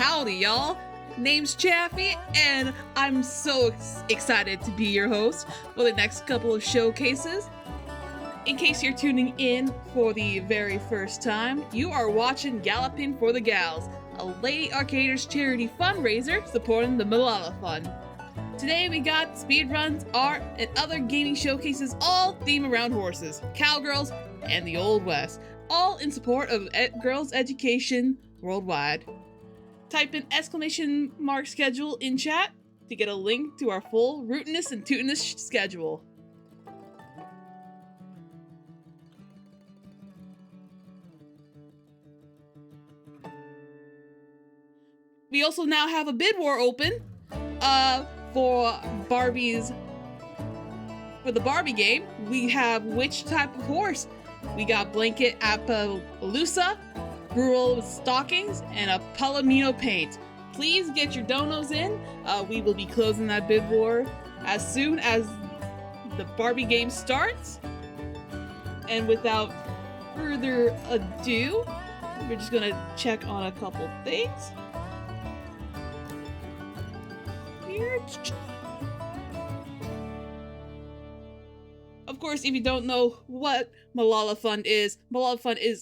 Howdy, y'all. Name's Chafee, and I'm so excited to be your host for the next couple of showcases. In case you're tuning in for the very first time, you are watching Galloping for the Gals, a Lady Arcaders charity fundraiser supporting the Malala Fund. Today we got speedruns, art, and other gaming showcases all themed around horses, cowgirls, and the Old West, all in support of girls' education worldwide. Type in !! schedule in chat to get a link to our full rootiness and tootiness schedule. We also now have a bid war open for the Barbie game. We have which type of horse? We got Blanket Appaloosa, Gruel with Stockings, and a Palomino Paint. Please get your donos in. We will be closing that bid war as soon as the Barbie game starts. And without further ado, we're just gonna check on a couple things. Here. Of course, if you don't know what Malala Fund is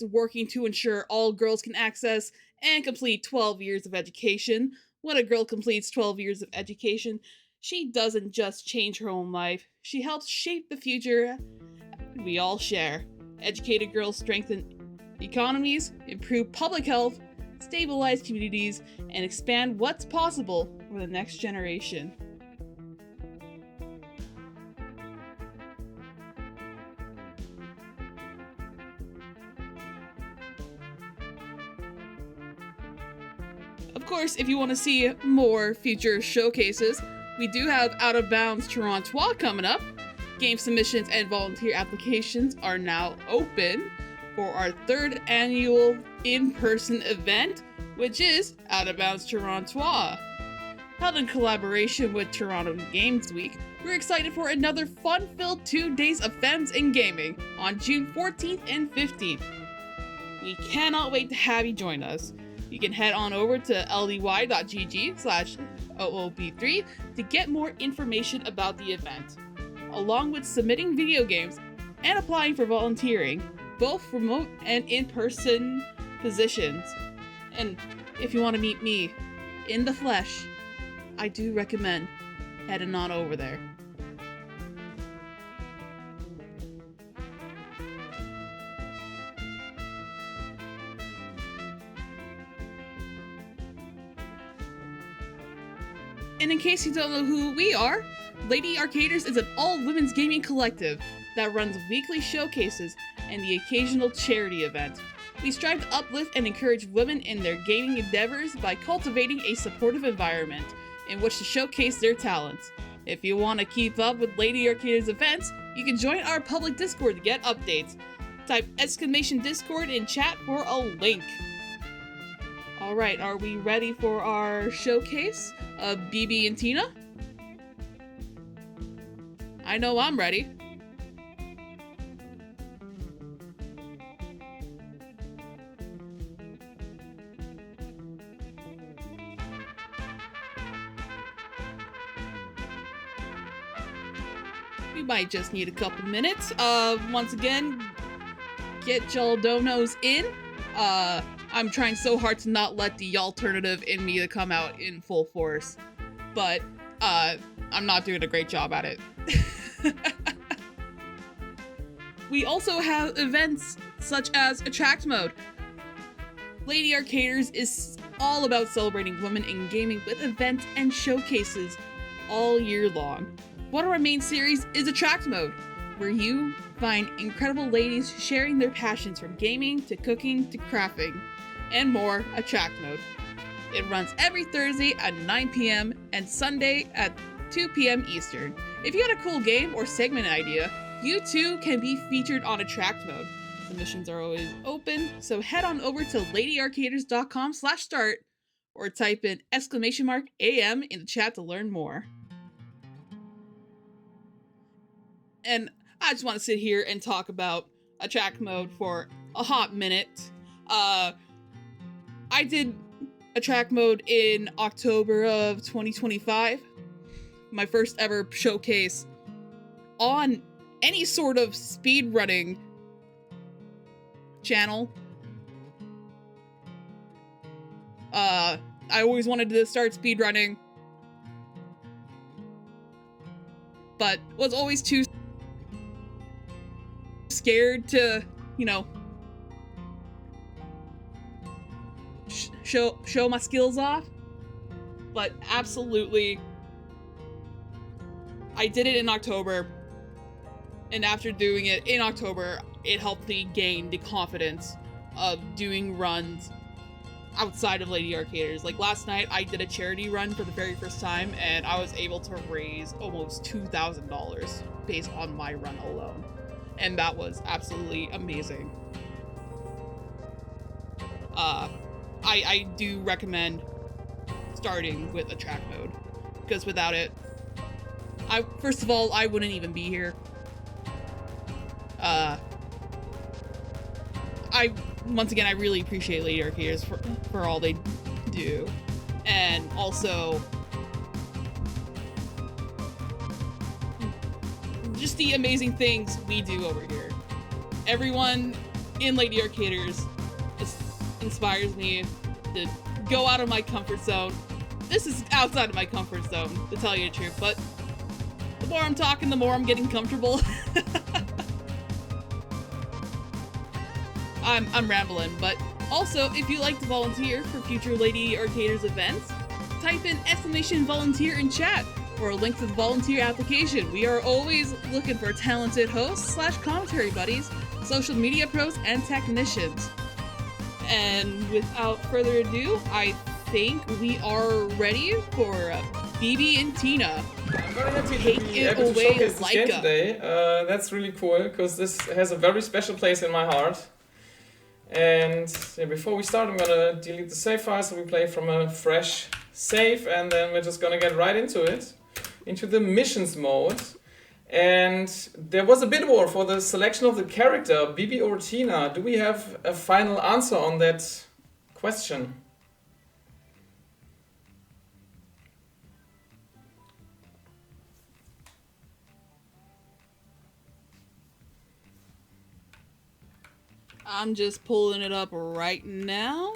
working to ensure all girls can access and complete 12 years of education. When a girl completes 12 years of education, she doesn't just change her own life, she helps shape the future we all share. Educated girls strengthen economies, improve public health, stabilize communities, and expand what's possible for the next generation. Of course, if you want to see more future showcases, we do have Out of Bounds Toronto coming up. Game submissions and volunteer applications are now open for our third annual in-person event, which is Out of Bounds Toronto. Held in collaboration with Toronto Games Week, we're excited for another fun-filled 2 days of femmes in gaming on June 14th and 15th. We cannot wait to have you join us. You can head on over to ldy.gg/OOB3 to get more information about the event, along with submitting video games and applying for volunteering, both remote and in-person positions. And if you want to meet me in the flesh, I do recommend heading on over there. And in case you don't know who we are, Lady Arcaders is an all-women's gaming collective that runs weekly showcases and the occasional charity event. We strive to uplift and encourage women in their gaming endeavors by cultivating a supportive environment in which to showcase their talents. If you want to keep up with Lady Arcaders events, you can join our public Discord to get updates. Type !Discord in chat for a link. Alright, are we ready for our showcase of Bibi and Tina? I know I'm ready. We might just need a couple minutes. Once again, get y'all donos in. I'm trying so hard to not let the alternative in me to come out in full force, but I'm not doing a great job at it. We also have events such as Attract Mode. Lady Arcaders is all about celebrating women in gaming with events and showcases all year long. One of our main series is Attract Mode, where you find incredible ladies sharing their passions from gaming to cooking to crafting and more. Attract Mode. It runs every Thursday at 9 p.m. and Sunday at 2 p.m. Eastern. If you had a cool game or segment idea, you too can be featured on Attract Mode. Submissions are always open, so head on over to ladyarcaders.com/start or type in !AM in the chat to learn more. And I just want to sit here and talk about Attract Mode for a hot minute. I did a track mode in October of 2025. My first ever showcase on any sort of speedrunning channel. I always wanted to start speedrunning, but was always too scared to, you know, show my skills off. But absolutely, I did it in October, and after doing it in October, it helped me gain the confidence of doing runs outside of Lady Arcaders. Like last night, I did a charity run for the very first time, and I was able to raise almost $2,000 based on my run alone. And that was absolutely amazing. I do recommend starting with a track mode, because without it, first of all, I wouldn't even be here. Once again, I really appreciate Lady Arcaders for all they do, and also just the amazing things we do over here. Everyone in Lady Arcaders inspires me to go out of my comfort zone. This is outside of my comfort zone, to tell you the truth, but the more I'm talking, the more I'm getting comfortable. I'm rambling, but also, if you'd like to volunteer for future Lady Arcaders events, type in !volunteer in chat, or a link to the volunteer application. We are always looking for talented hosts / commentary buddies, social media pros, and technicians. And without further ado, I think we are ready for Bibi and Tina. I'm very happy Take to be it able to away, showcase this game Laika. today. That's really cool, because this has a very special place in my heart. And yeah, before we start, I'm gonna delete the save file so we play from a fresh save, and then we're just gonna get right into it, into the missions mode. And there was a bid war for the selection of the character, Bibi or Tina. Do we have a final answer on that question? I'm just pulling it up right now.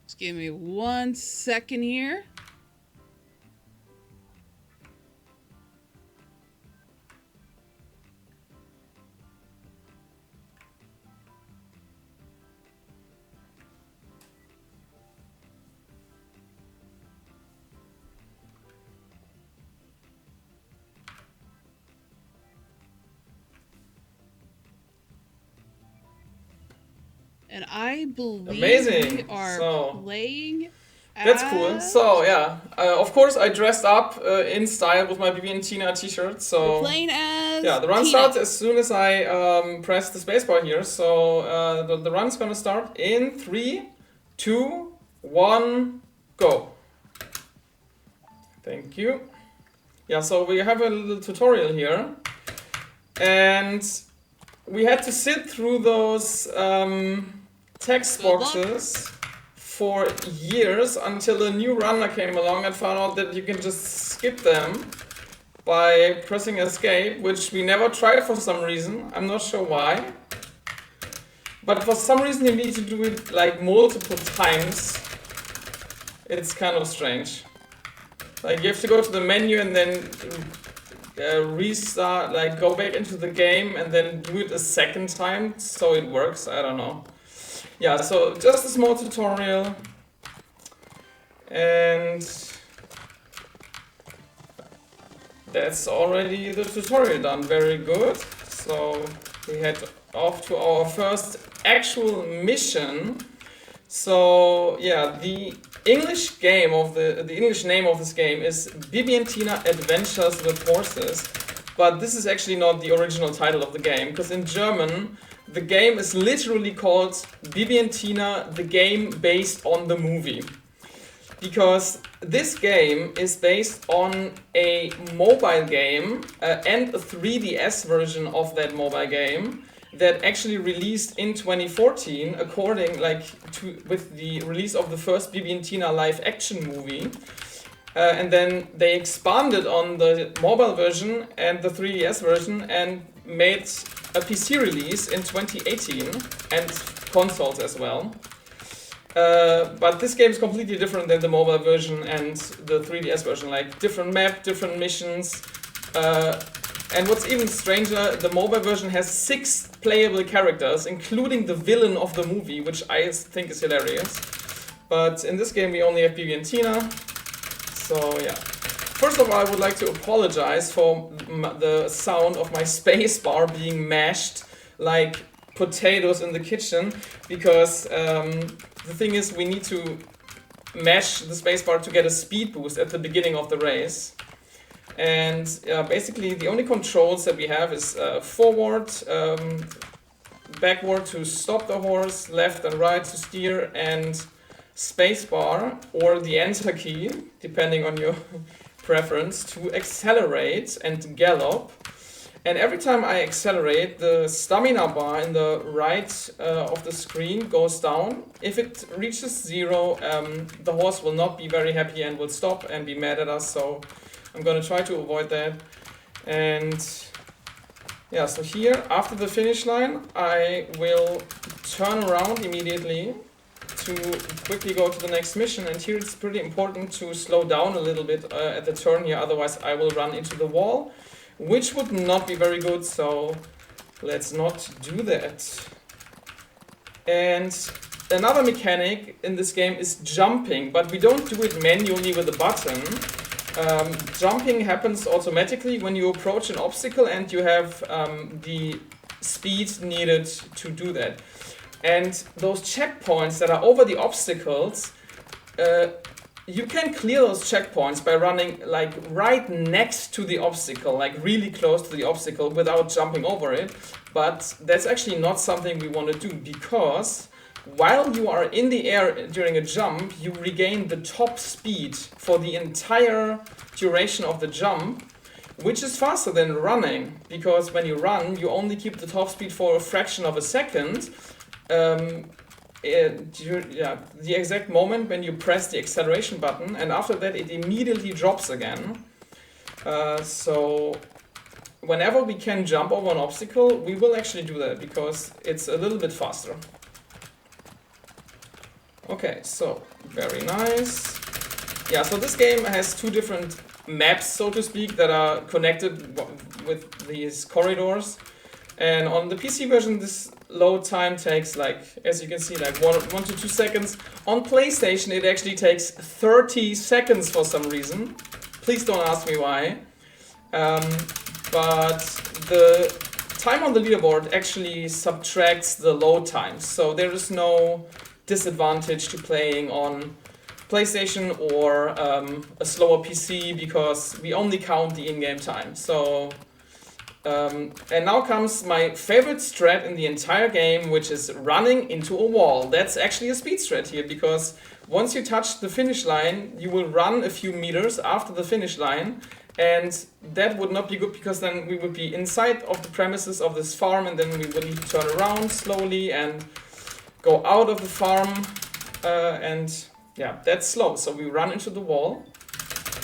Just give me 1 second here. And I believe Amazing. we are playing as... That's cool. So yeah, of course I dressed up in style with my Bibi and Tina t-shirt. So we're playing as yeah, the run Tina. starts as soon as I press the spacebar here. So the run's gonna start in 3, 2, 1, go. Thank you. Yeah, so we have a little tutorial here, and we had to sit through those text boxes for years until a new runner came along and found out that you can just skip them by pressing escape, which we never tried for some reason. I'm not sure why. But for some reason you need to do it like multiple times. It's kind of strange. Like you have to go to the menu and then restart, like go back into the game and then do it a second time so it works. I don't know. Yeah, so just a small tutorial, and that's already the tutorial done. Very good. So we head off to our first actual mission. So yeah, the English game of the English name of this game is Bibi and Tina Adventures with Horses, but this is actually not the original title of the game, because in German the game is literally called Bibi and Tina, the game based on the movie. because this game is based on a mobile game and a 3DS version of that mobile game that actually released in 2014, according with the release of the first Bibi and Tina live action movie. And then they expanded on the mobile version and the 3DS version and made a PC release in 2018 and consoles as well. But this game is completely different than the mobile version and the 3DS version, like different map, different missions. And what's even stranger, the mobile version has 6 playable characters, including the villain of the movie, which I think is hilarious. But in this game we only have Bibi and Tina. So yeah. First of all, I would like to apologize for the sound of my spacebar being mashed like potatoes in the kitchen, because the thing is we need to mash the spacebar to get a speed boost at the beginning of the race. And basically the only controls that we have is forward, backward to stop the horse, left and right to steer, and spacebar or the enter key, depending on your preference, to accelerate and gallop. And every time I accelerate, the stamina bar in the right of the screen goes down. If it reaches 0, the horse will not be very happy and will stop and be mad at us, so I'm gonna try to avoid that. And yeah, so here, after the finish line, I will turn around immediately to quickly go to the next mission. And here it's pretty important to slow down a little bit at the turn here, otherwise I will run into the wall, which would not be very good, so let's not do that. And another mechanic in this game is jumping, but we don't do it manually with a button. Jumping happens automatically when you approach an obstacle and you have the speed needed to do that. And those checkpoints that are over the obstacles, you can clear those checkpoints by running like right next to the obstacle, like really close to the obstacle without jumping over it. But that's actually not something we want to do, because while you are in the air during a jump, you regain the top speed for the entire duration of the jump, which is faster than running, because when you run, you only keep the top speed for a fraction of a second. The exact moment when you press the acceleration button, and after that it immediately drops again. So whenever we can jump over an obstacle, we will actually do that, because it's a little bit faster. Okay, so very nice. Yeah, so this game has 2 different maps, so to speak, that are connected with these corridors. And on the PC version, this load time takes, like, as you can see, like 1 to 2 seconds. On PlayStation, it actually takes 30 seconds for some reason. Please don't ask me why. But the time on the leaderboard actually subtracts the load time. So there is no disadvantage to playing on PlayStation or a slower PC, because we only count the in-game time. So and now comes my favorite strat in the entire game, which is running into a wall. That's actually a speed strat here, because once you touch the finish line, you will run a few meters after the finish line, and that would not be good, because then we would be inside of the premises of this farm, and then we would need to turn around slowly and go out of the farm, and yeah, that's slow. So we run into the wall.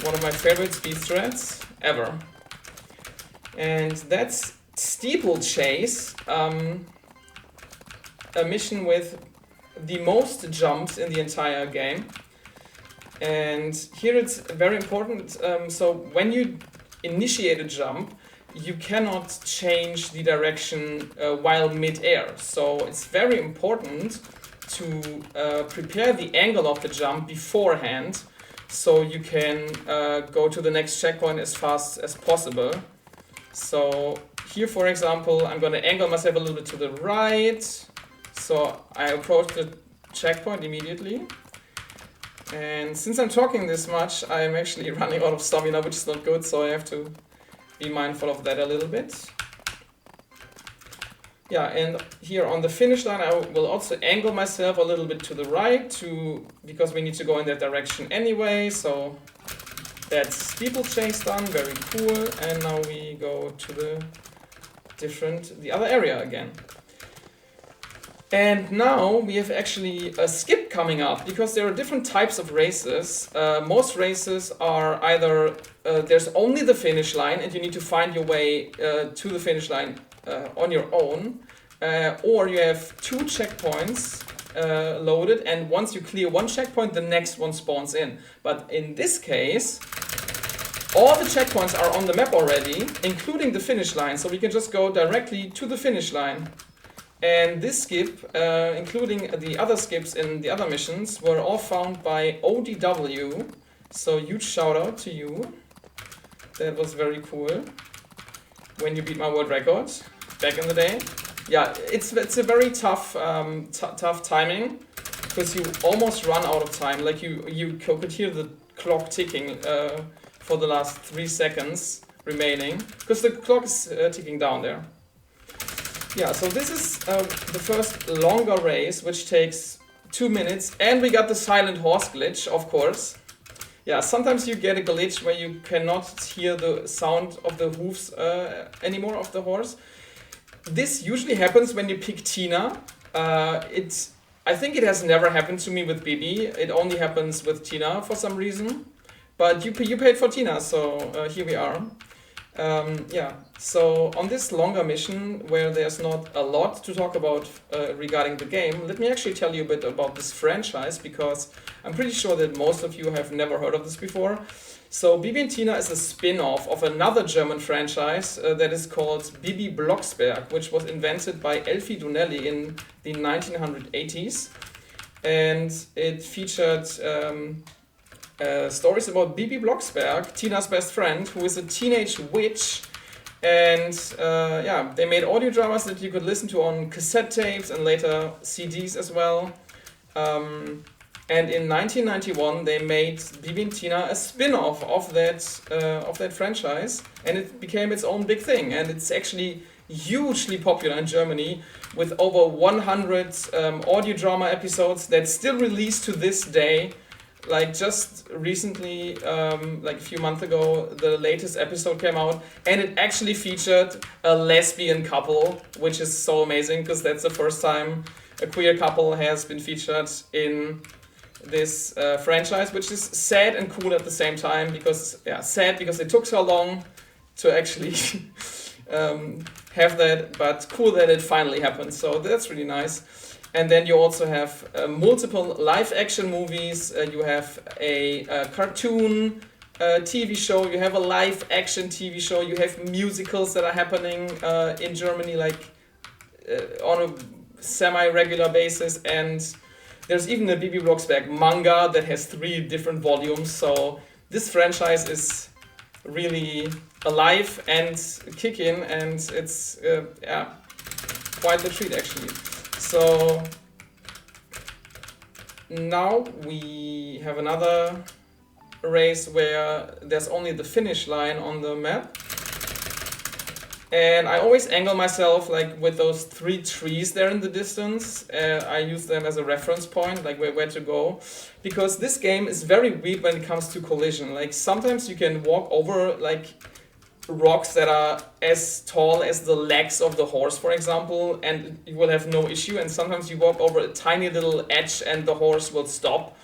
One of my favorite speed strats ever. And that's Steeplechase, a mission with the most jumps in the entire game. And here it's very important, so when you initiate a jump, you cannot change the direction while mid-air. So it's very important to prepare the angle of the jump beforehand, so you can go to the next checkpoint as fast as possible. So here, for example, I'm going to angle myself a little bit to the right, so I approach the checkpoint immediately. And since I'm talking this much, I'm actually running out of stamina, which is not good, so I have to be mindful of that a little bit. Yeah, and here on the finish line, I will also angle myself a little bit to the right because we need to go in that direction anyway. So that's steeplechase done, very cool. And now we go to the other area again. And now we have actually a skip coming up because there are different types of races. Most races are either there's only the finish line and you need to find your way to the finish line on your own, or you have 2 checkpoints loaded, and once you clear one checkpoint, the next one spawns in. But in this case, all the checkpoints are on the map already, including the finish line, so we can just go directly to the finish line. And this skip, including the other skips in the other missions, were all found by ODW. So huge shout out to you. That was very cool. When you beat my world record back in the day. Yeah, it's a very tough tough timing because you almost run out of time. Like you could hear the clock ticking for the last 3 seconds remaining because the clock is ticking down there. Yeah, so this is the first longer race, which takes 2 minutes, and we got the silent horse glitch, of course. Yeah, sometimes you get a glitch where you cannot hear the sound of the hooves anymore of the horse. This usually happens when you pick Tina. I think it has never happened to me with Bibi. It only happens with Tina for some reason. But you paid for Tina, so here we are. Yeah, so on this longer mission where there's not a lot to talk about regarding the game, let me actually tell you a bit about this franchise because I'm pretty sure that most of you have never heard of this before. So Bibi and Tina is a spin-off of another German franchise that is called Bibi Blocksberg, which was invented by Elfie Donnelly in the 1980s. And it featured stories about Bibi Blocksberg, Tina's best friend, who is a teenage witch. And yeah, they made audio dramas that you could listen to on cassette tapes and later CDs as well. And in 1991, they made Bibi and Tina a spin-off of that franchise, and it became its own big thing. And it's actually hugely popular in Germany, with over 100 audio drama episodes that still released to this day. Like just recently, like a few months ago, the latest episode came out, and it actually featured a lesbian couple, which is so amazing because that's the first time a queer couple has been featured in this franchise, which is sad and cool at the same time because, yeah, sad because it took so long to actually have that, but cool that it finally happened. So that's really nice. And then you also have multiple live action movies. You have a cartoon TV show. You have a live action TV show. You have musicals that are happening in Germany, like on a semi-regular basis. And there's even a Bibi Blocksberg manga that has 3 different volumes. So this franchise is really alive and kicking, and it's yeah, quite the treat actually. So now we have another race where there's only the finish line on the map. And I always angle myself like with those 3 trees there in the distance. I use them as a reference point, like where to go. Because this game is very weird when it comes to collision. Like sometimes you can walk over like rocks that are as tall as the legs of the horse, for example, and you will have no issue. And sometimes you walk over a tiny little edge and the horse will stop.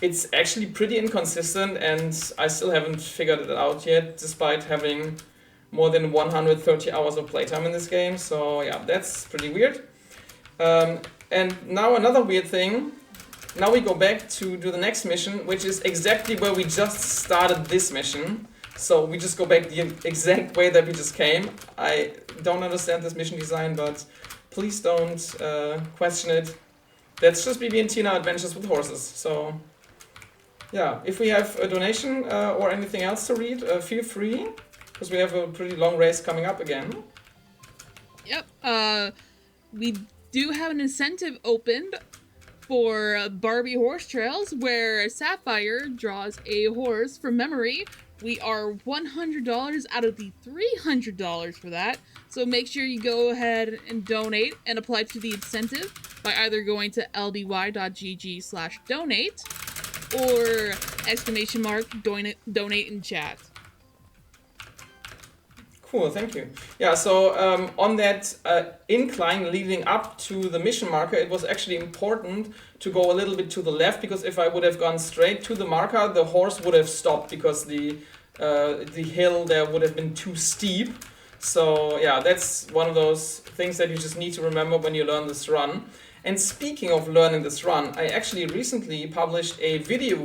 It's actually pretty inconsistent, and I still haven't figured it out yet, despite having more than 130 hours of playtime in this game. So yeah, that's pretty weird. And now another weird thing. Now we go back to do the next mission, which is exactly where we just started this mission. So we just go back the exact way that we just came. I don't understand this mission design, but please don't question it. That's just Bibi and Tina Adventures with Horses. So yeah, if we have a donation or anything else to read, feel free, because we have a pretty long race coming up again. Yep. We do have an incentive opened for Barbie Horse Trails, where Sapphire draws a horse from memory We are $100 out of the $300 for that, so make sure you go ahead and donate and apply to the incentive by either going to ldy.gg/donate or !donate in chat. Cool, thank you. Yeah, so on that incline leading up to the mission marker, it was actually important to go a little bit to the left, because if I would have gone straight to the marker, the horse would have stopped because the hill there would have been too steep. So yeah, that's one of those things that you just need to remember when you learn this run. And speaking of learning this run, I actually recently published a video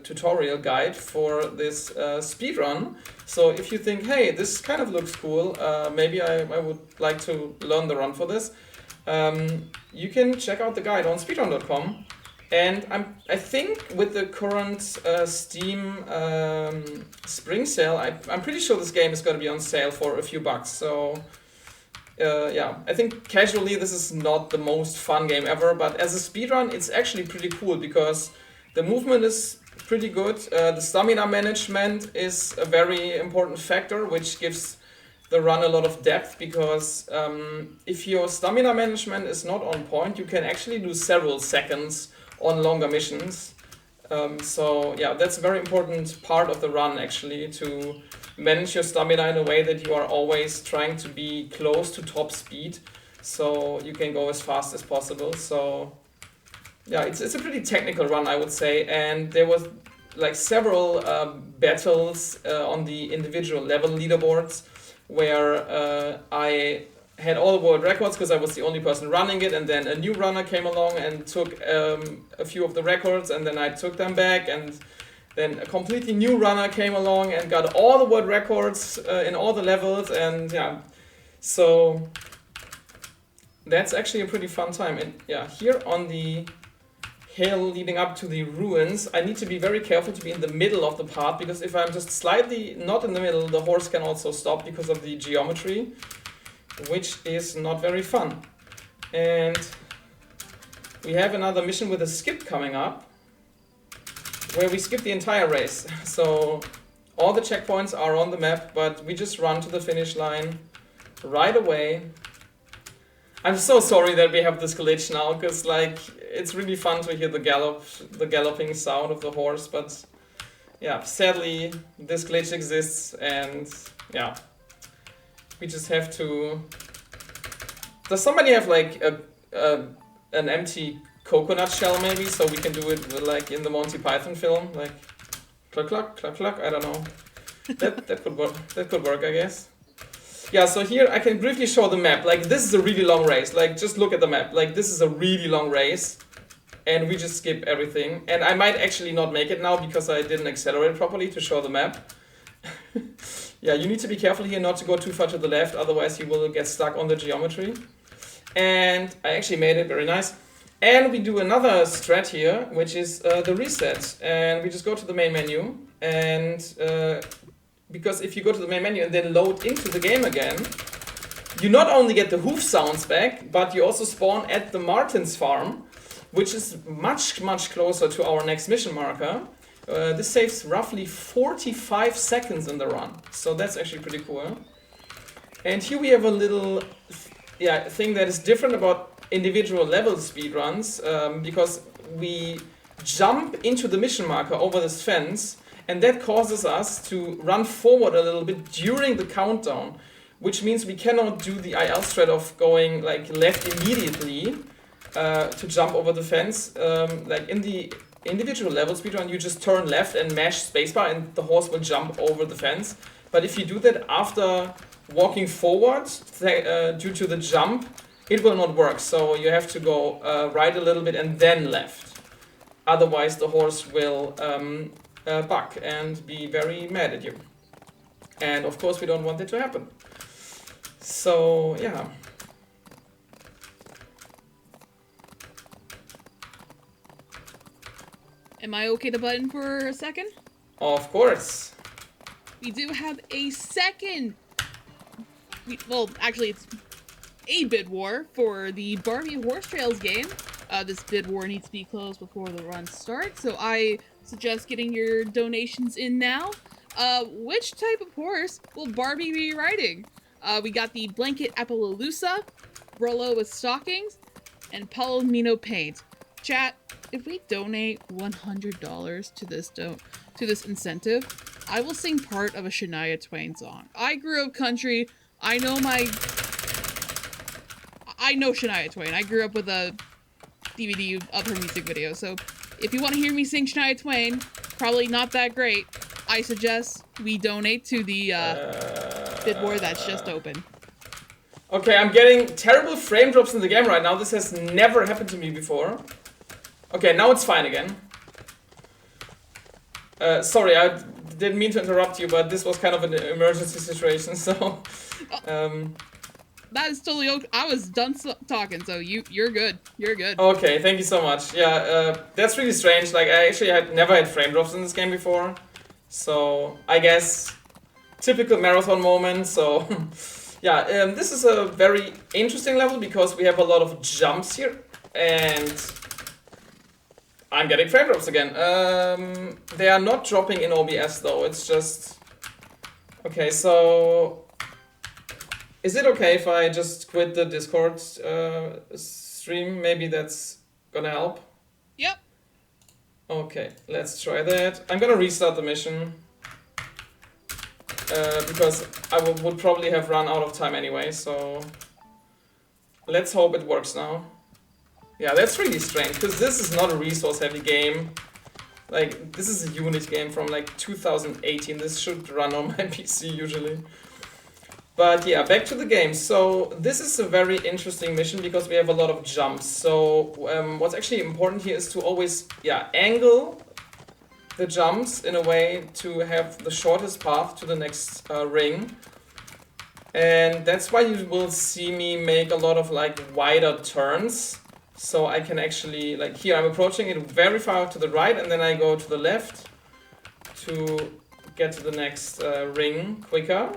tutorial guide for this speed run. So if you think, hey, this kind of looks cool, maybe I would like to learn the run for this, you can check out the guide on speedrun.com. And I think with the current Steam spring sale, I'm pretty sure this game is going to be on sale for a few bucks. So yeah, I think casually this is not the most fun game ever, but as a speedrun it's actually pretty cool because the movement is pretty good. The stamina management is a very important factor, which gives the run a lot of depth, because if your stamina management is not on point, you can actually lose several seconds on longer missions. So yeah, that's a very important part of the run actually, to manage your stamina in a way that you are always trying to be close to top speed so you can go as fast as possible. So yeah, it's a pretty technical run, I would say, and there was like several battles on the individual level leaderboards where I had all the world records because I was the only person running it, and then a new runner came along and took a few of the records, and then I took them back, and then a completely new runner came along and got all the world records in all the levels, and yeah, so that's actually a pretty fun time. And yeah, here on the hill leading up to the ruins, I need to be very careful to be in the middle of the path, because if I'm just slightly not in the middle, the horse can also stop because of the geometry, which is not very fun. And we have another mission with a skip coming up, where we skip the entire race. So all the checkpoints are on the map, but we just run to the finish line right away. I'm so sorry that we have this glitch now, because like it's really fun to hear the galloping sound of the horse, but yeah, sadly this glitch exists, and yeah, we just have to. Does somebody have like an empty coconut shell maybe, so we can do it like in the Monty Python film, like cluck cluck cluck cluck? I don't know. That could work. That could work, I guess. Yeah, so here I can briefly show the map. Like this is a really long race. Like just look at the map. Like this is a really long race, and we just skip everything. And I might actually not make it now because I didn't accelerate properly to show the map. Yeah, you need to be careful here not to go too far to the left, otherwise you will get stuck on the geometry. And I actually made it very nice. And we do another strat here, which is the reset. And we just go to the main menu, and because if you go to the main menu and then load into the game again, you not only get the hoof sounds back, but you also spawn at the Martin's farm, which is much, much closer to our next mission marker. This saves roughly 45 seconds in the run, so that's actually pretty cool. And here we have a little thing that is different about individual level speedruns, because we jump into the mission marker over this fence, and that causes us to run forward a little bit during the countdown, which means we cannot do the IL strat of going like left immediately to jump over the fence. Like in the individual level speedrun, you just turn left and mash spacebar and the horse will jump over the fence. But if you do that after walking forward due to the jump, it will not work. So you have to go right a little bit and then left. Otherwise the horse will buck and be very mad at you. And of course we don't want it to happen. So yeah. Am I okay to button for a second? Of course. We do have a second, well, actually it's a bid war for the Barbie Horse Trails game. This bid war needs to be closed before the run starts, so I suggest getting your donations in now. Which type of horse will Barbie be riding? We got the blanket Appaloosa, Rollo with stockings, and Palomino paint. Chat, if we donate $100 to this incentive, I will sing part of a Shania Twain song. I grew up country. I know Shania Twain. I grew up with a DVD of her music video. So if you want to hear me sing Shania Twain, probably not that great. I suggest we donate to the bid war that's just open. Okay, I'm getting terrible frame drops in the game right now. This has never happened to me before. Okay, now it's fine again. Sorry, I didn't mean to interrupt you, but this was kind of an emergency situation, so... That is totally okay. I was done talking, so you're good. You're good. Okay, thank you so much. Yeah, that's really strange. Like, I actually never had frame drops in this game before. So, I guess, typical marathon moment, so... Yeah, this is a very interesting level because we have a lot of jumps here, and I'm getting frame drops again. They are not dropping in OBS though, it's just... Okay, so... Is it okay if I just quit the Discord stream? Maybe that's gonna help? Yep. Okay, let's try that. I'm gonna restart the mission. Because I would probably have run out of time anyway, so... Let's hope it works now. Yeah, that's really strange, because this is not a resource-heavy game. Like, this is a unit game from like 2018, this should run on my PC usually. But yeah, back to the game. So, this is a very interesting mission because we have a lot of jumps. So, what's actually important here is to always, angle the jumps in a way to have the shortest path to the next ring. And that's why you will see me make a lot of like wider turns. So I can actually, like here I'm approaching it very far to the right and then I go to the left to get to the next ring quicker.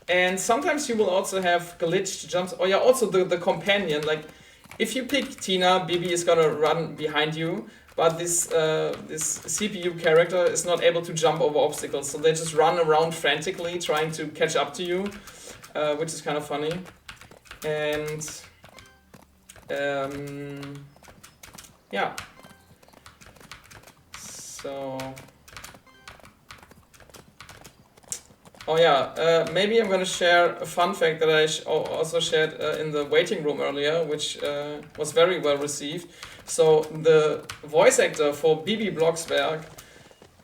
And sometimes you will also have glitched jumps. Oh yeah, also the companion, like if you pick Tina, Bibi is gonna run behind you. But this CPU character is not able to jump over obstacles, so they just run around frantically trying to catch up to you, which is kind of funny. And yeah. So. Oh yeah, maybe I'm gonna share a fun fact that I also shared in the waiting room earlier, which was very well received. So the voice actor for Bibi Blocksberg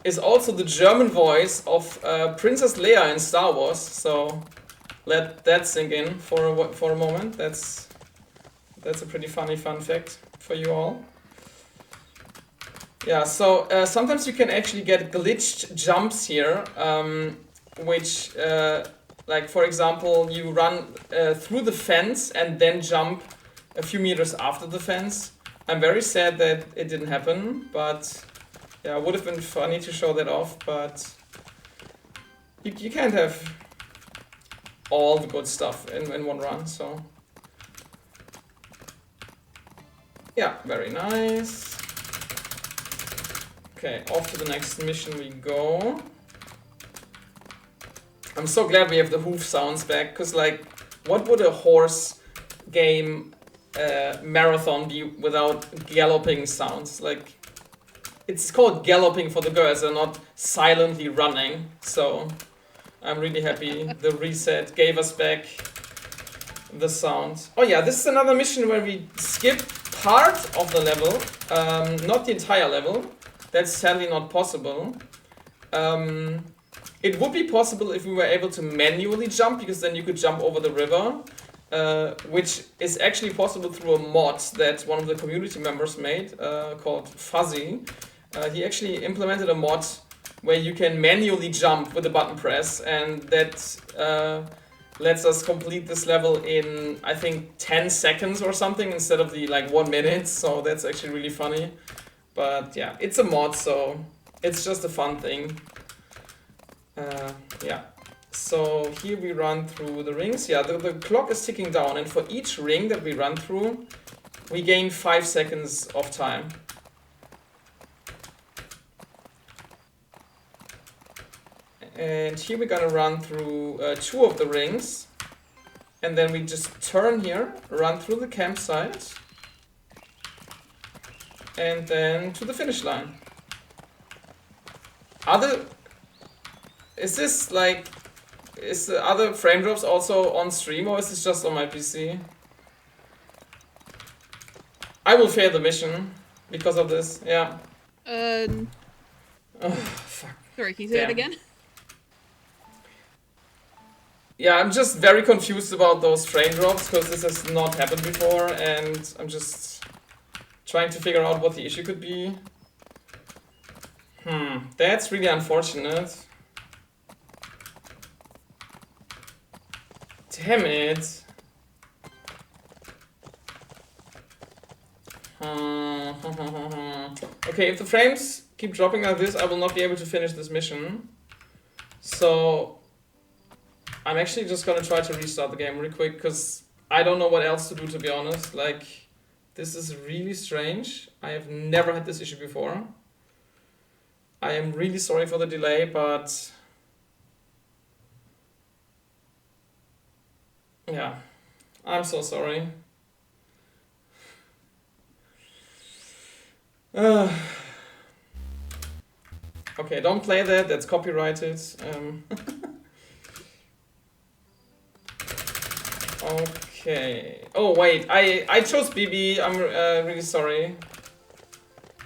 is also the German voice of Princess Leia in Star Wars. So let that sink in for a moment. That's a pretty funny fun fact for you all. Yeah. So sometimes you can actually get glitched jumps here, which like for example you run through the fence and then jump a few meters after the fence. I'm very sad that it didn't happen, but yeah, it would have been funny to show that off, but you can't have all the good stuff in one run, so... Yeah, very nice. Okay, off to the next mission we go. I'm so glad we have the hoof sounds back, because like, what would a horse game marathon be without galloping sounds? Like, it's called Galloping for the girls, they're not silently running, so I'm really happy the reset gave us back the sound. Oh yeah, this is another mission where we skip part of the level, not the entire level. That's sadly not possible. It would be possible if we were able to manually jump, because then you could jump over the river, which is actually possible through a mod that one of the community members made, called Fuzzy. He actually implemented a mod where you can manually jump with a button press, and that lets us complete this level in, I think, 10 seconds or something instead of the like 1 minute, so that's actually really funny. But yeah, it's a mod, so it's just a fun thing. Yeah, so here we run through the rings. Yeah, the clock is ticking down, and for each ring that we run through, we gain 5 seconds of time. And here we're gonna run through 2 of the rings. And then we just turn here, run through the campsite. And then to the finish line. Is this like... Is the other frame drops also on stream, or is this just on my PC? I will fail the mission because of this, yeah. Oh, fuck. Sorry, can you say that again? Yeah, I'm just very confused about those frame drops, because this has not happened before, and I'm just trying to figure out what the issue could be. That's really unfortunate. Damn it. Okay, if the frames keep dropping like this, I will not be able to finish this mission. So I'm actually just gonna try to restart the game real quick, because I don't know what else to do, to be honest. Like, this is really strange. I have never had this issue before. I am really sorry for the delay, but... yeah, I'm so sorry. Okay, don't play that, that's copyrighted. Okay. Oh wait, I chose Bibi. I'm really sorry.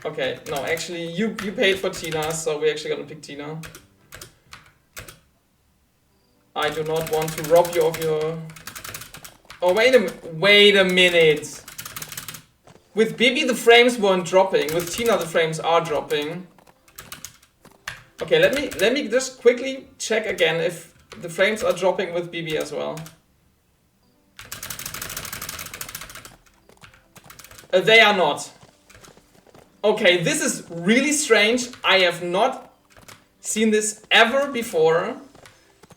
Okay, no, actually you paid for Tina, so we're actually gonna pick Tina. I do not want to rob you of your... Oh, wait a minute. With Bibi the frames weren't dropping, with Tina the frames are dropping. Okay, let me just quickly check again if the frames are dropping with Bibi as well. They are not. Okay, this is really strange. I have not seen this ever before,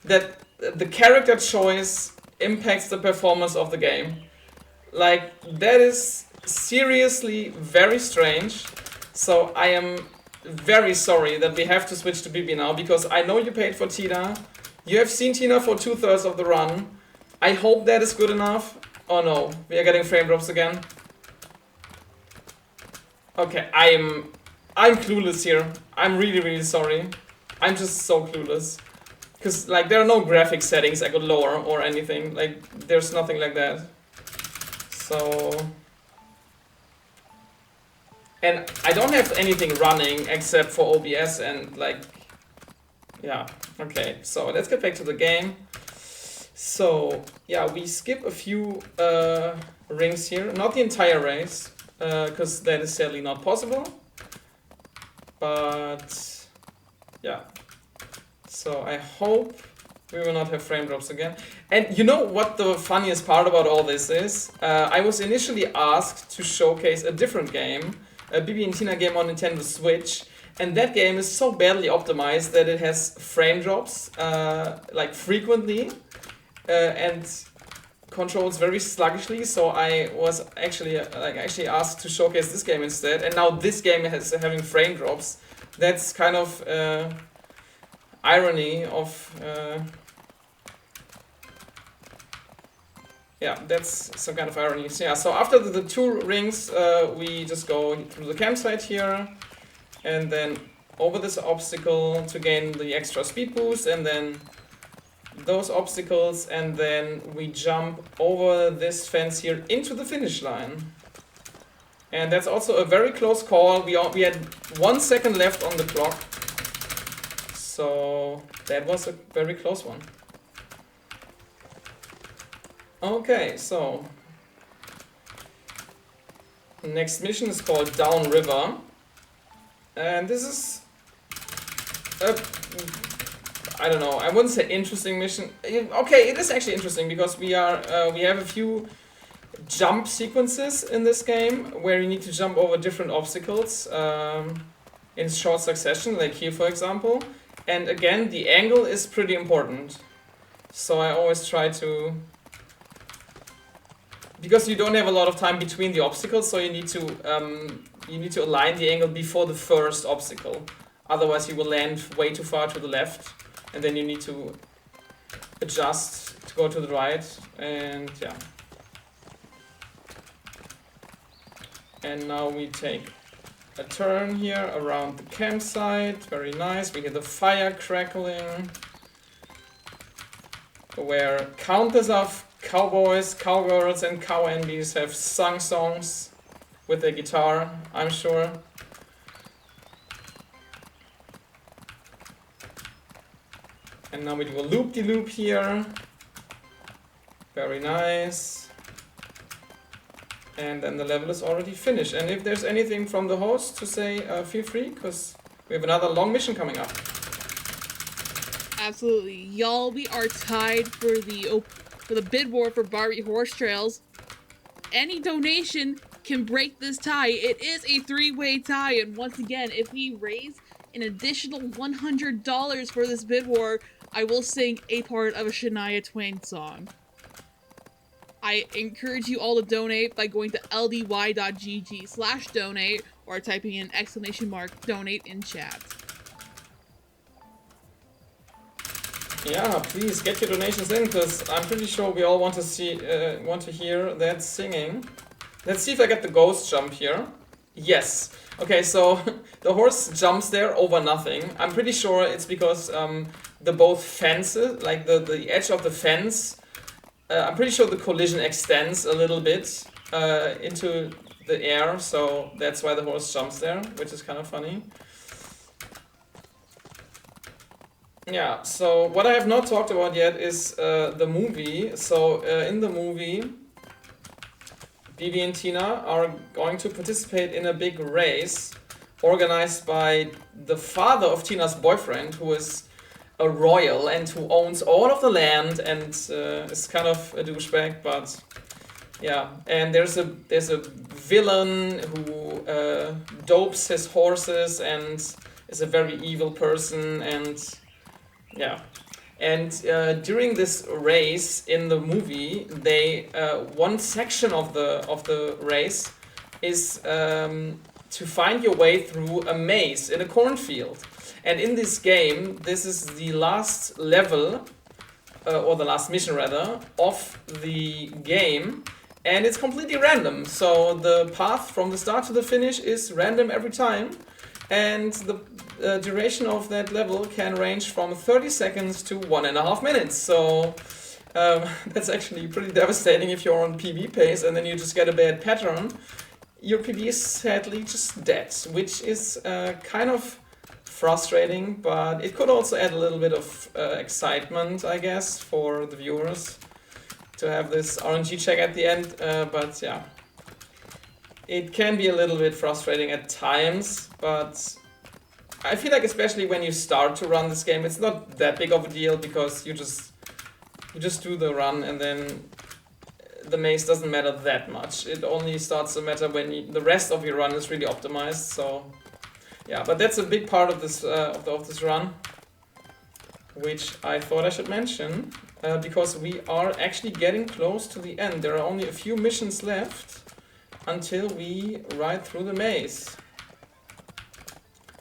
that the character choice impacts the performance of the game. Like, that is seriously very strange. So I am very sorry that we have to switch to Bibi now, because I know you paid for Tina. You have seen Tina for 2/3 of the run. I hope that is good enough. Oh no, we are getting frame drops again. Okay, I'm clueless here. I'm really sorry. I'm just so clueless. Because, like, there are no graphic settings I could lower or anything. Like, there's nothing like that. So... and I don't have anything running except for OBS and, like... yeah, okay. So, let's get back to the game. So, yeah, we skip a few rings here. Not the entire race, because that is sadly not possible. But... yeah. So I hope we will not have frame drops again. And you know what the funniest part about all this is? I was initially asked to showcase a different game, a Bibi and Tina game on Nintendo Switch, and that game is so badly optimized that it has frame drops like frequently and controls very sluggishly. So I was actually asked to showcase this game instead, and now this game is having frame drops. That's kind of irony of yeah, that's some kind of irony. So yeah, so after the 2 rings, we just go through the campsite here, and then over this obstacle to gain the extra speed boost, and then those obstacles, and then we jump over this fence here into the finish line. And that's also a very close call. We had 1 second left on the clock. So that was a very close one. Okay, so the next mission is called Down River, and this is a, I don't know, I wouldn't say interesting mission. Okay, it is actually interesting because we have a few jump sequences in this game where you need to jump over different obstacles in short succession, like here for example. And again, the angle is pretty important. So I always try to... because you don't have a lot of time between the obstacles, so you need to align the angle before the first obstacle. Otherwise you will land way too far to the left. and then you need to adjust to go to the right, and yeah. And now we take a turn here around the campsite. Very nice. We hear the fire crackling, where countless of cowboys, cowgirls, and cow envies have sung songs with their guitar, I'm sure. And now we do a loop-de-loop here. Very nice. And then the level is already finished. And if there's anything from the host to say, feel free, because we have another long mission coming up. Absolutely. Y'all, we are tied for the bid war for Barbie Horse Trails. Any donation can break this tie. It is a 3-way tie, and once again, if we raise an additional $100 for this bid war, I will sing a part of a Shania Twain song. I encourage you all to donate by going to ldy.gg/donate or typing in !donate in chat. Yeah, please get your donations in, because I'm pretty sure we all want to hear that singing. Let's see if I get the ghost jump here. Yes. Okay, so the horse jumps there over nothing. I'm pretty sure it's because the both fences, like the edge of the fence, I'm pretty sure the collision extends a little bit into the air, so that's why the horse jumps there, which is kind of funny. Yeah, so what I have not talked about yet is the movie. So in the movie, Bibi and Tina are going to participate in a big race organized by the father of Tina's boyfriend, who is a royal and who owns all of the land and is kind of a douchebag, but yeah. And there's a villain who dopes his horses and is a very evil person, and yeah. And during this race in the movie, they one section of the race is to find your way through a maze in a cornfield. And in this game, this is the last level, or the last mission rather, of the game, and it's completely random. So the path from the start to the finish is random every time, and the duration of that level can range from 30 seconds to 1.5 minutes. So that's actually pretty devastating if you're on PB pace and then you just get a bad pattern. Your PB is sadly just dead, which is kind of frustrating, but it could also add a little bit of excitement, I guess, for the viewers to have this RNG check at the end. But yeah, it can be a little bit frustrating at times, but I feel like especially when you start to run this game, it's not that big of a deal, because you just do the run and then the maze doesn't matter that much. It only starts to matter when the rest of your run is really optimized. So yeah, but that's a big part of this of this run, which I thought I should mention, because we are actually getting close to the end. There are only a few missions left until we ride through the maze.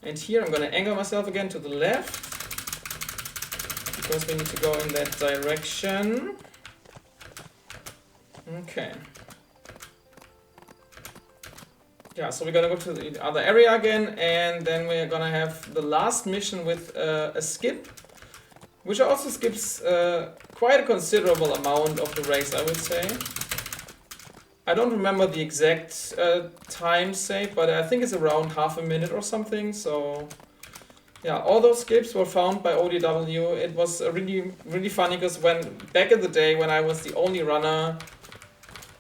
And here I'm going to angle myself again to the left, because we need to go in that direction. Okay. Yeah, so we're going to go to the other area again, and then we're going to have the last mission with a skip, which also skips quite a considerable amount of the race, I would say. I don't remember the exact time saved, but I think it's around half a minute or something. So yeah, all those skips were found by ODW. It was really, really funny, because back in the day when I was the only runner,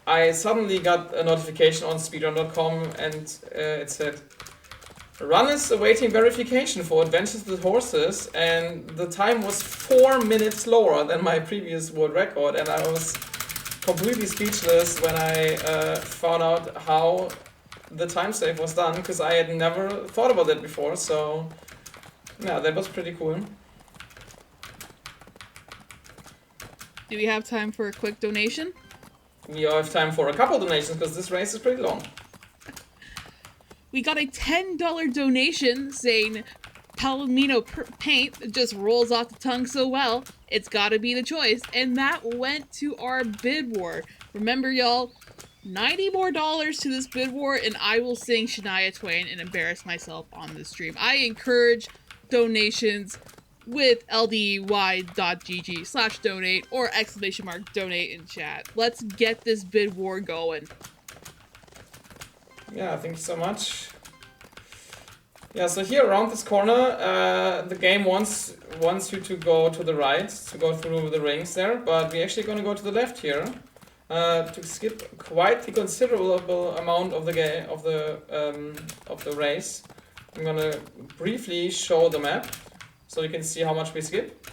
I suddenly got a notification on speedrun.com, and it said, "Runners awaiting verification for adventures with horses," and the time was 4 minutes lower than my previous world record, and I was completely speechless when I found out how the time save was done, because I had never thought about that before. So yeah, that was pretty cool. Do we have time for a quick donation? We have time for a couple donations, because this race is pretty long. We got a $10 donation saying, Palomino paint that just rolls off the tongue so well, it's gotta be the choice. And that went to our bid war. Remember, y'all, $90 more to this bid war, and I will sing Shania Twain and embarrass myself on the stream. I encourage donations with ldey.gg/donate or !donate in chat. Let's get this bid war going. Yeah, thank you so much. Yeah, so here around this corner, the game wants you to go to the right, to go through the rings there, but we're actually going to go to the left here to skip quite the considerable amount of the race. I'm going to briefly show the map so you can see how much we skip.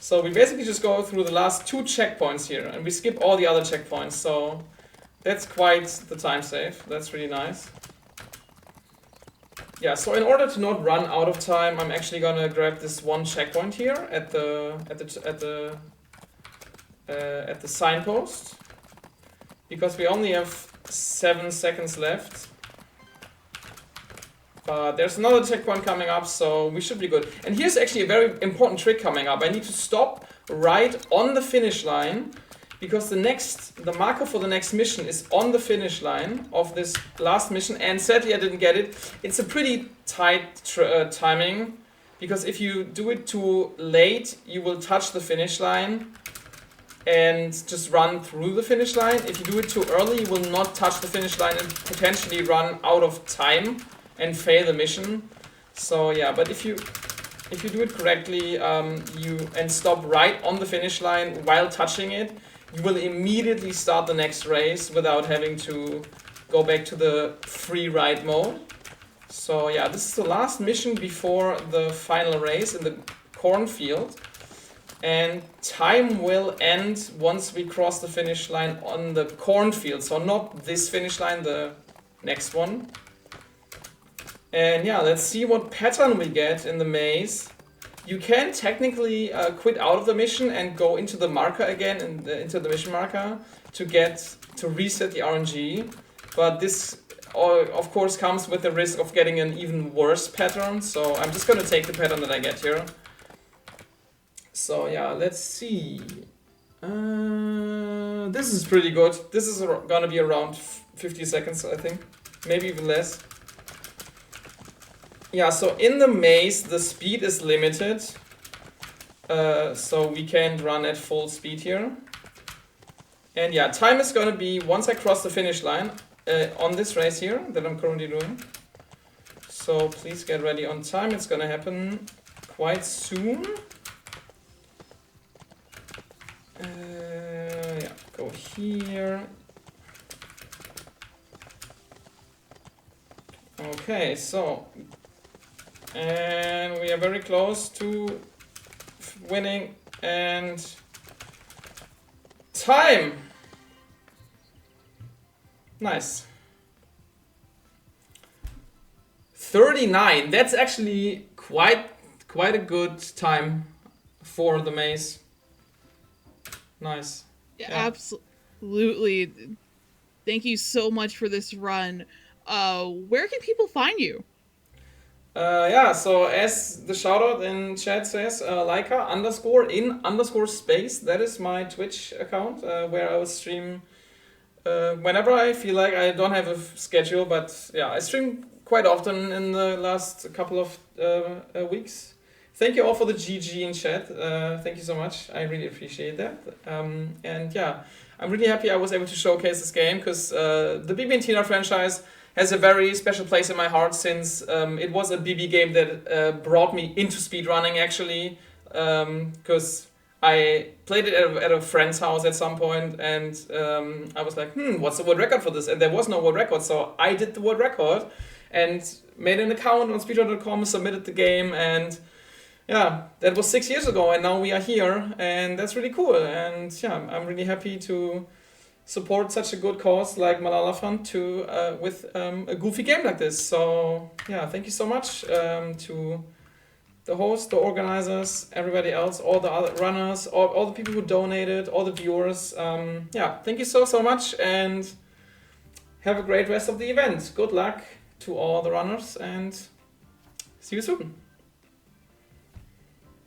So we basically just go through the last 2 checkpoints here, and we skip all the other checkpoints. So that's quite the time save. That's really nice. Yeah, so in order to not run out of time, I'm actually gonna grab this one checkpoint here at the signpost, because we only have 7 seconds left. But there's another checkpoint coming up, so we should be good. And here's actually a very important trick coming up. I need to stop right on the finish line, because the marker for the next mission is on the finish line of this last mission, and sadly I didn't get it. It's a pretty tight timing, because if you do it too late, you will touch the finish line and just run through the finish line. If you do it too early, you will not touch the finish line and potentially run out of time and fail the mission. So yeah, but if you do it correctly, and stop right on the finish line while touching it, you will immediately start the next race without having to go back to the free ride mode. So yeah, this is the last mission before the final race in the cornfield. And time will end once we cross the finish line on the cornfield. So not this finish line, the next one. And yeah, let's see what pattern we get in the maze. You can technically quit out of the mission and go into the marker again, into the mission marker, to reset the RNG. But this, of course, comes with the risk of getting an even worse pattern. So I'm just going to take the pattern that I get here. So yeah, let's see. This is pretty good. This is going to be around 50 seconds, I think. Maybe even less. Yeah, so in the maze, the speed is limited, so we can't run at full speed here. And yeah, time is gonna be, once I cross the finish line, on this race here, that I'm currently doing. So please get ready on time, it's gonna happen quite soon. Yeah, go here. Okay, so... and we are very close to winning, and time! Nice. 39, that's actually quite a good time for the maze. Nice. Yeah, absolutely. Thank you so much for this run. Where can people find you? Yeah, so as the shoutout in chat says, Laika _in_space, that is my Twitch account, where I will stream whenever I feel like. I don't have a schedule, but yeah, I stream quite often in the last couple of weeks. Thank you all for the GG in chat. Thank you so much. I really appreciate that. And yeah, I'm really happy I was able to showcase this game, because the Bibi and Tina franchise has a very special place in my heart, since it was a Bibi game that brought me into speedrunning, actually, because I played it at a friend's house at some point, and I was like, what's the world record for this? And there was no world record, so I did the world record and made an account on speedrun.com, submitted the game, and yeah, that was 6 years ago, and now we are here, and that's really cool. And yeah, I'm really happy to support such a good cause like Malala Fund with a goofy game like this. So yeah, thank you so much to the host, the organizers, everybody else, all the other runners, all the people who donated, all the viewers. Yeah, thank you so much, and have a great rest of the event. Good luck to all the runners, and see you soon.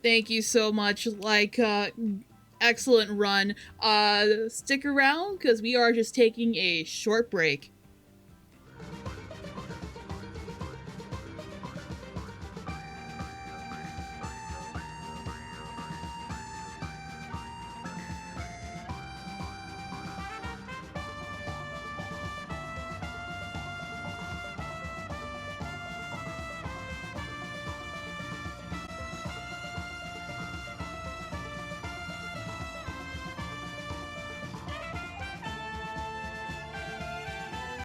Thank you so much, Laika. Excellent run. Stick around because we are just taking a short break.